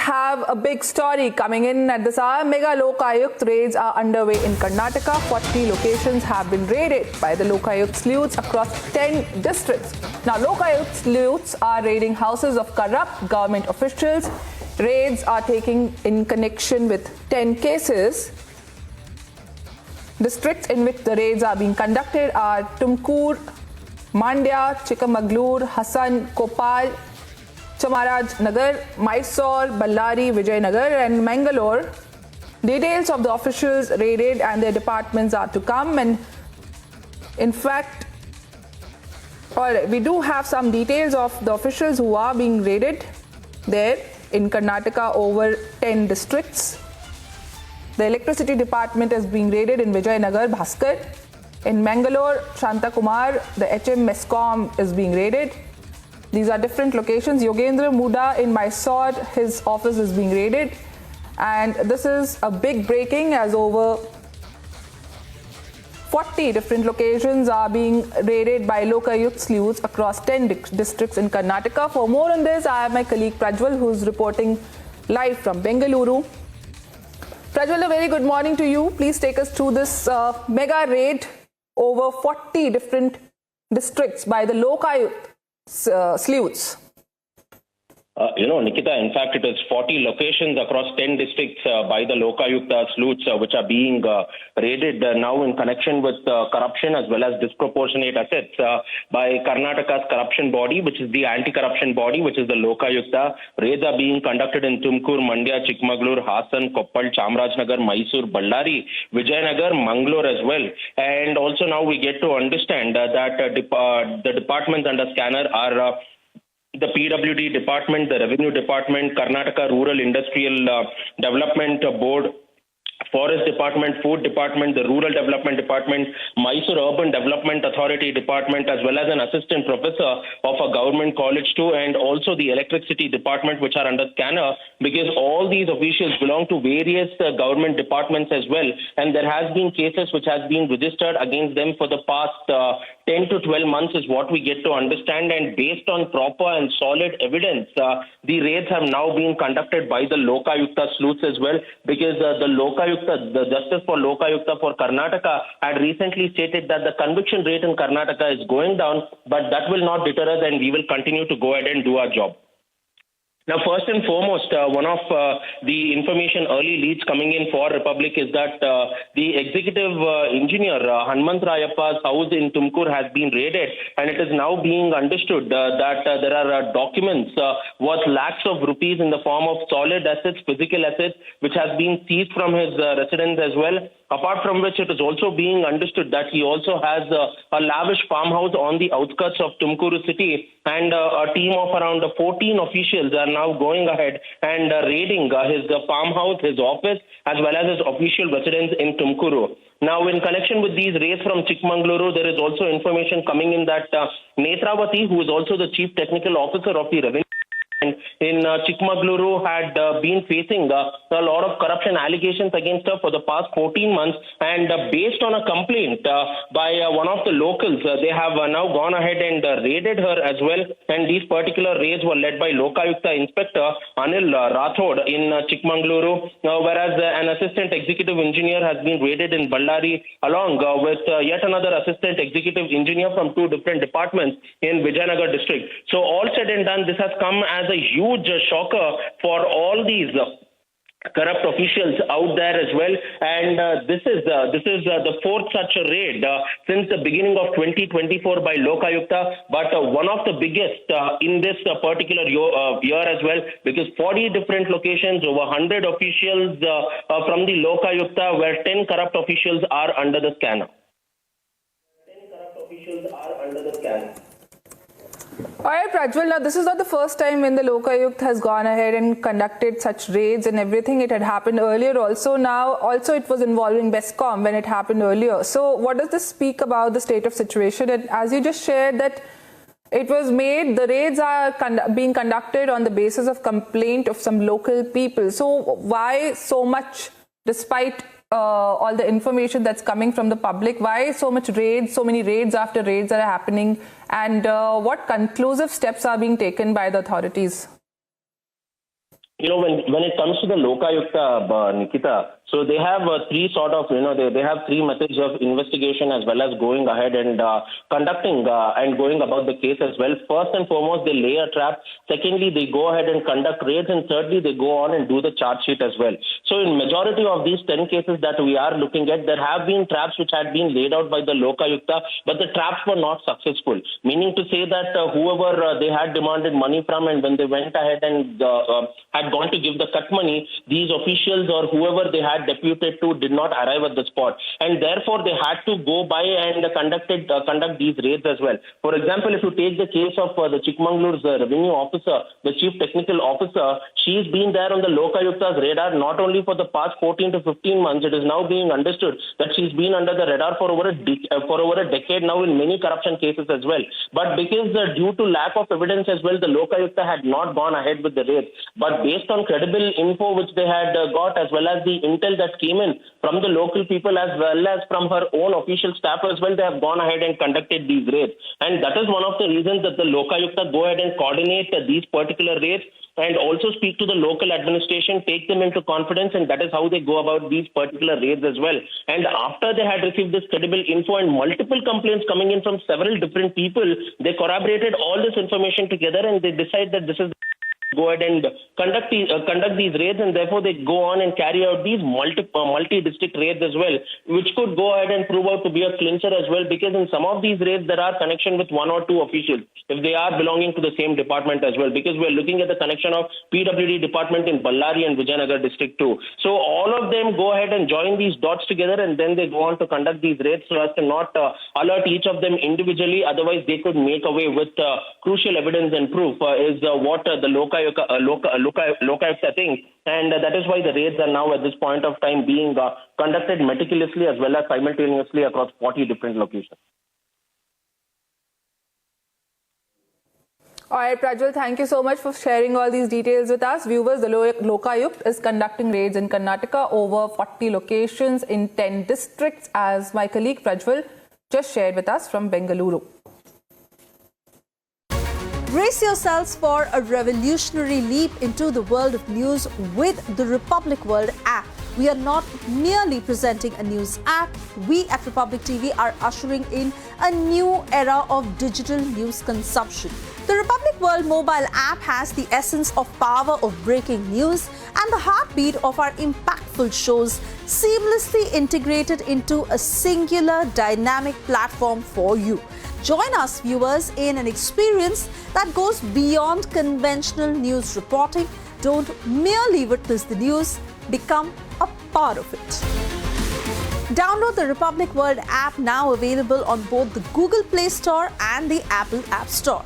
have a big story coming in at this hour. Mega Lokayukta raids are underway in Karnataka. 40 locations have been raided by the Lokayukta sleuths across 10 districts. Now, Lokayukta sleuths are raiding houses of corrupt government officials. Raids are taking in connection with 10 cases. Districts in which the raids are being conducted are Tumkur, Mandya, Chikmagalur, Hassan, Kopal, Chamarajnagar, Mysore, Ballari, Vijayanagar and Mangalore. Details of the officials raided and their departments are to come, and in fact, we do have some details of the officials who are being raided there in Karnataka over 10 districts. The electricity department is being raided in Vijayanagar, Bhaskar. In Mangalore, Shanta Kumar, the HM Mescom is being raided. These are different locations. Yogendra Muda in Mysore, his office is being raided. And this is a big breaking as over 40 different locations are being raided by Lokayukta sleuths across 10 districts in Karnataka. For more on this, I have my colleague Prajwal, who's reporting live from Bengaluru. Prajwal, a very good morning to you. Please take us through this mega raid over 40 different districts by the Lokayukta sleuths. Nikita, in fact, it is 40 locations across 10 districts by the Lokayukta sleuths which are being raided now in connection with corruption as well as disproportionate assets by Karnataka's corruption body, which is the anti-corruption body, which is the Lokayukta. Raids are being conducted in Tumkur, Mandya, Chikmagalur, Hassan, Koppal, Chamarajnagar, Mysore, Ballari, Vijayanagar, Mangalore as well. And also now we get to understand that the departments under scanner are the PWD department, the revenue department, Karnataka Rural Industrial Development Board, Forest Department, Food Department, the Rural Development Department, Mysore Urban Development Authority Department, as well as an assistant professor of a government college too, and also the Electricity Department, which are under scanner, because all these officials belong to various government departments as well, and there has been cases which has been registered against them for the past 10 to 12 months is what we get to understand, and based on proper and solid evidence, the raids have now been conducted by the Lokayukta sleuths as well, because the Justice for Lokayukta for Karnataka had recently stated that the conviction rate in Karnataka is going down, but that will not deter us and we will continue to go ahead and do our job. Now, first and foremost, one of the information early leads coming in for Republic is that the executive engineer, Hanmant Rayappa's house in Tumkur has been raided, and it is now being understood that there are documents worth lakhs of rupees in the form of solid assets, physical assets, which has been seized from his residence as well. Apart from which, it is also being understood that he also has a lavish farmhouse on the outskirts of Tumkuru city, and a team of around 14 officials are now going ahead and raiding his farmhouse, his office, as well as his official residence in Tumkuru. Now, in connection with these raids from Chikmagaluru, there is also information coming in that Netravati, who is also the chief technical officer of the revenue in Chikmagaluru, had been facing a lot of corruption allegations against her for the past 14 months, and based on a complaint by one of the locals, they have now gone ahead and raided her as well, and these particular raids were led by Lokayukta Inspector Anil Rathod in Chikmagaluru, whereas an assistant executive engineer has been raided in Ballari along with yet another assistant executive engineer from two different departments in Vijayanagar district. So all said and done, this has come as a huge shocker for all these corrupt officials out there as well, and this is the fourth such a raid since the beginning of 2024 by Lokayukta, but one of the biggest in this particular year as well, because 40 different locations, over 100 officials from the Lokayukta, where 10 corrupt officials are under the scanner. All right, Prajwal, now this is not the first time when the Lokayukta has gone ahead and conducted such raids and everything. It had happened earlier also. Now, also it was involving Bescom when it happened earlier. So what does this speak about the state of situation? And as you just shared that it was made, the raids are being conducted on the basis of complaint of some local people. So why so much, despite all the information that's coming from the public, why so much raids, so many raids after raids are happening, and what conclusive steps are being taken by the authorities? when it comes to the Lokayukta, Nikita, so they have three sort of, they have three methods of investigation as well as going ahead and conducting and going about the case as well. First and foremost, they lay a trap. Secondly, they go ahead and conduct raids. And thirdly, they go on and do the charge sheet as well. So in majority of these 10 cases that we are looking at, there have been traps which had been laid out by the Lokayukta, but the traps were not successful. Meaning to say that whoever they had demanded money from, and when they went ahead and had gone to give the cut money, these officials or whoever they had deputed to did not arrive at the spot, and therefore they had to go by and conduct these raids as well. For example, if you take the case of the Chikmangalore's revenue officer, the chief technical officer, she's been there on the Lokayukta's radar not only for the past 14 to 15 months. It is now being understood that she's been under the radar for over a decade now in many corruption cases as well. But because due to lack of evidence as well, the Lokayukta had not gone ahead with the raid. But based on credible info which they had got, as well as the intel that came in from the local people as well as from her own official staff as well, they have gone ahead and conducted these raids. And that is one of the reasons that the Lokayukta go ahead and coordinate these particular raids and also speak to the local administration, take them into confidence, and that is how they go about these particular raids as well. And after they had received this credible info and multiple complaints coming in from several different people, they corroborated all this information together and they decide that this is go ahead and conduct these raids, and therefore they go on and carry out these multi-district raids as well, which could go ahead and prove out to be a clincher as well, because in some of these raids there are connection with one or two officials if they are belonging to the same department as well, because we're looking at the connection of PWD department in Ballari and Vijayanagar district too. So all of them go ahead and join these dots together, and then they go on to conduct these raids so as to not alert each of them individually. Otherwise they could make away with crucial evidence and proof is what the Lokayukta thing, and that is why the raids are now at this point of time being conducted meticulously as well as simultaneously across 40 different locations. All right, Prajwal, thank you so much for sharing all these details with us. Viewers, the Lokayukta is conducting raids in Karnataka over 40 locations in 10 districts, as my colleague Prajwal just shared with us from Bengaluru. Brace yourselves for a revolutionary leap into the world of news with the Republic World app. We are not merely presenting a news app. We at Republic TV are ushering in a new era of digital news consumption. The Republic World mobile app has the essence of power of breaking news and the heartbeat of our impactful shows seamlessly integrated into a singular dynamic platform for you. Join us, viewers, in an experience that goes beyond conventional news reporting. Don't merely witness the news, become a part of it. Download the Republic World app, now available on both the Google Play Store and the Apple App Store.